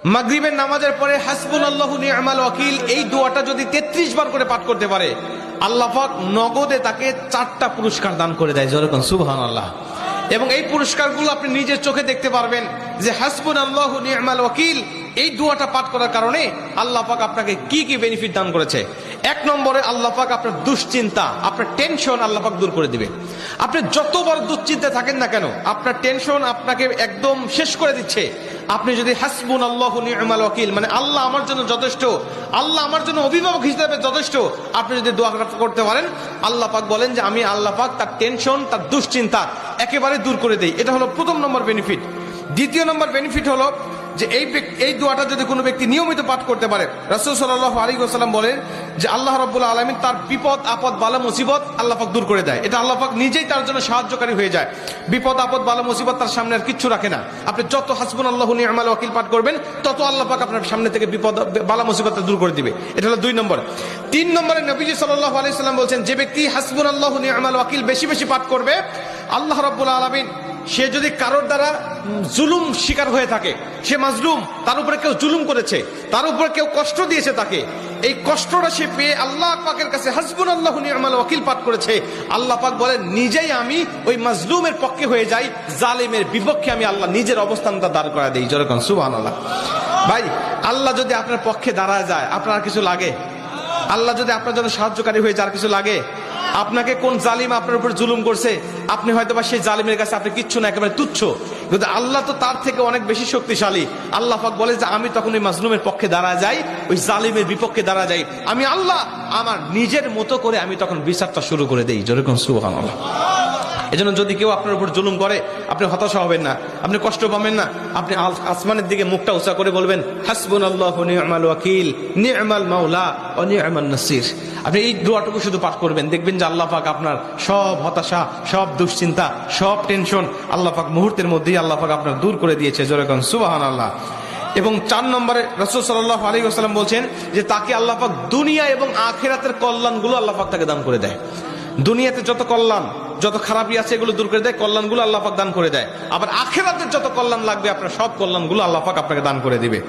মাগরিবের নামাজের পরে হাসবুনাল্লাহু নি'মাল ওয়াকিল এই দোয়াটা যদি 33 বার করে পাঠ করতে পারে, আল্লাহ পাক নগদে তাকে 4টা পুরস্কার দান করে দেয়। যেরকম সুবহানাল্লাহ। এবং এই পুরস্কারগুলো আপনি নিজের চোখে দেখতে পারবেন যে হাসবুনাল্লাহু নি'মাল ওয়াকিল এই দোয়াটা পাঠ করার কারণে আল্লাহ পাক আপনাকে কি কি বেনিফিট দান করেছে। 1 নম্বরে আল্লাহ পাক আপনার দুশ্চিন্তা, আপনার টেনশন আল্লাহ পাক দূর করে দিবে। আপনি যত বড় দুশ্চিন্তায় থাকেন না কেন, আপনার টেনশন আপনাকে একদম শেষ করে দিচ্ছে। আপনি যদি হাসবুনাল্লাহু নি'মাল ওয়াকিল মানে আল্লাহ আমার জন্য যথেষ্ট, আল্লাহ আমার জন্য অভিভাবক হিসেবে যথেষ্ট, আপনি যদি দোয়া করতে পারেন, আল্লাহ পাক বলেন যে আমি আল্লাহ পাক তার টেনশন, তার দুশ্চিন্তা একেবারে দূর করে দেই। এটা হলো প্রথম নম্বর বেনিফিট। দ্বিতীয় নম্বর বেনিফিট হলো যে এই দোয়াটা যদি কোনো ব্যক্তি নিয়মিত পাঠ করতে পারে, রাসূল সাল্লাল্লাহু আলাইহি ওয়াসাল্লাম বলেন যে আল্লাহ রাব্বুল আলামিন তার বিপদ আপদ বালা মুসিবত আল্লাহ পাক দূর করে দেয়। এটা আল্লাহ পাক নিজেই তার জন্য সাহায্যকারী হয়ে যায়। বিপদ আপদ বালা মুসিবত তার সামনে আর কিচ্ছু রাখে না। আপনি যত হাসবুনাল্লাহু নি'মাল ওয়াকিল পাঠ করবেন, তত আল্লাহ পাক আপনার সামনে থেকে বিপদ বালা মুসিবতটা দূর করে দিবে। এটা হলো 2 নম্বর। 3 নম্বরে নবীজি সাল্লাল্লাহু আলাইহি ওয়াসাল্লাম বলেন, যে ব্যক্তি হাসবুনাল্লাহু নি'মাল ওয়াকিল বেশি বেশি পাঠ করবে, আল্লাহ রাব্বুল আলামিন সে যদি কারোর দ্বারা জুলুম শিকার হয়ে থাকে, সে মাজলুম, তার উপরে কেউ জুলুম করেছে, তার উপরে কেউ কষ্ট দিয়েছে, তাকে এই কষ্টটা সে পেয়ে আল্লাহ পাকের কাছে হাসবুনাল্লাহু নি'মাল ওয়াকিল পাঠ করেছে, আল্লাহ পাক বলেন নিজেই আমি ওই মাজলুমের পক্ষে হয়ে যাই, জালেমের বিপক্ষে আমি আল্লাহ নিজের অবস্থানটা দাঁড় করা দেই। যেরকম সুবহানাল্লাহ। ভাই, আল্লাহ যদি আপনার পক্ষে দাঁড়ায় যায়, আপনার আর কিছু লাগে? আল্লাহ যদি আপনার জন্য সাহায্যকারী হয়ে যায়, আর কিছু লাগে? আপনাকে কোন জালিম আপনার উপর জুলুম করছে, আপনি হয়তো বা সেই জালিমের কাছে আপনি কিচ্ছু না, একেবারে তুচ্ছ, কিন্তু আল্লাহ তো তার থেকে অনেক বেশি শক্তিশালী। আল্লাহ পাক বলে যে আমি তখন ওই মাজলুমের পক্ষে দাঁড়া যাই, ওই জালিমের বিপক্ষে দাঁড়া যাই, আমি আল্লাহ আমার নিজের মতো করে আমি তখন বিচারটা শুরু করে দেই। যেরকম সুবহানাল্লাহ। এজন্য যদি কেউ আপনার উপর জুলুম করে, আপনি হতাশা হবেন না, আপনি কষ্ট পাবেন না, আপনি আসমানের দিকে মুখটা উঁচা করে বলবেন হাসবুনাল্লাহু নি'মাল ওয়াকিল নি'মাল মাওলা ওয়া নি'মান নাসির। আপনি এই দোয়াটুকু শুধু পাঠ করবেন, দেখবেন যে আল্লাহ পাক আপনার সব হতাশা, সব দুশ্চিন্তা, সব টেনশন আল্লাহ পাক মুহূর্তের মধ্যেই আল্লাহ পাক আপনার দূর করে দিয়েছে। যেরকম সুবহানাল্লাহ। এবং 4 নম্বরে রাসূল সাল্লাল্লাহু আলাইহি ওয়াসাল্লাম বলছেন যে তাকে আল্লাহ পাক দুনিয়া এবং আখিরাতের কল্যাণগুলো আল্লাহ পাক তাকে দান করে দেয়। দুনিয়াতে যত কল্যাণ, যত খারাপই আছে এগুলো দূর করে দেয়, কল্যাণগুলো আল্লাহ পাক দান করে দেয়। আবার আখিরাতের যত কল্যাণ লাগবে আপনার সব কল্যাণগুলো আল্লাহ পাক আপনাকে দান করে দিবে।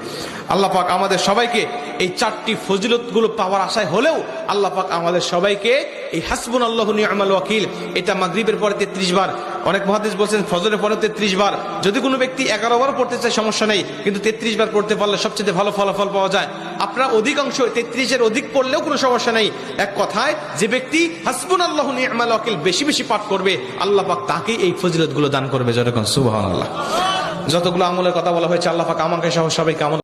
আল্লাহ পাক আমাদের সবাইকে এই 4টি ফজিলতগুলো পাওয়ার আশায় হলেও আল্লাহ পাক আমাদের সবাইকে এই হাসবুনাল্লাহু নি'মাল ওয়াকিল এটা মাগরিবের পরে 33 বার, অনেক মুহাদ্দিস বলেছেন ফজরের পরে 33 বার, যদি কোনো ব্যক্তি 11 বার পড়তে চায় সমস্যা নেই, কিন্তু 33 বার পড়তে পারলে সবচেয়ে ভালো ফলাফল পাওয়া যায়। আপনারা অধিকাংশ 33-এর অধিক পড়লেও কোনো সমস্যা নেই। এক কথায় যে ব্যক্তি হাসবুনাল্লাহু নি'মাল ওয়াকিল বেশি বেশি পাঠ করবে, আল্লাহ পাক তাকে এই ফজিলতগুলো দান করবে। যেরকম সুবহানাল্লাহ। যতগুলো আমলের কথা বলা হয়েছে আল্লাহ পাক আমাকে সহ সবাইকে আমল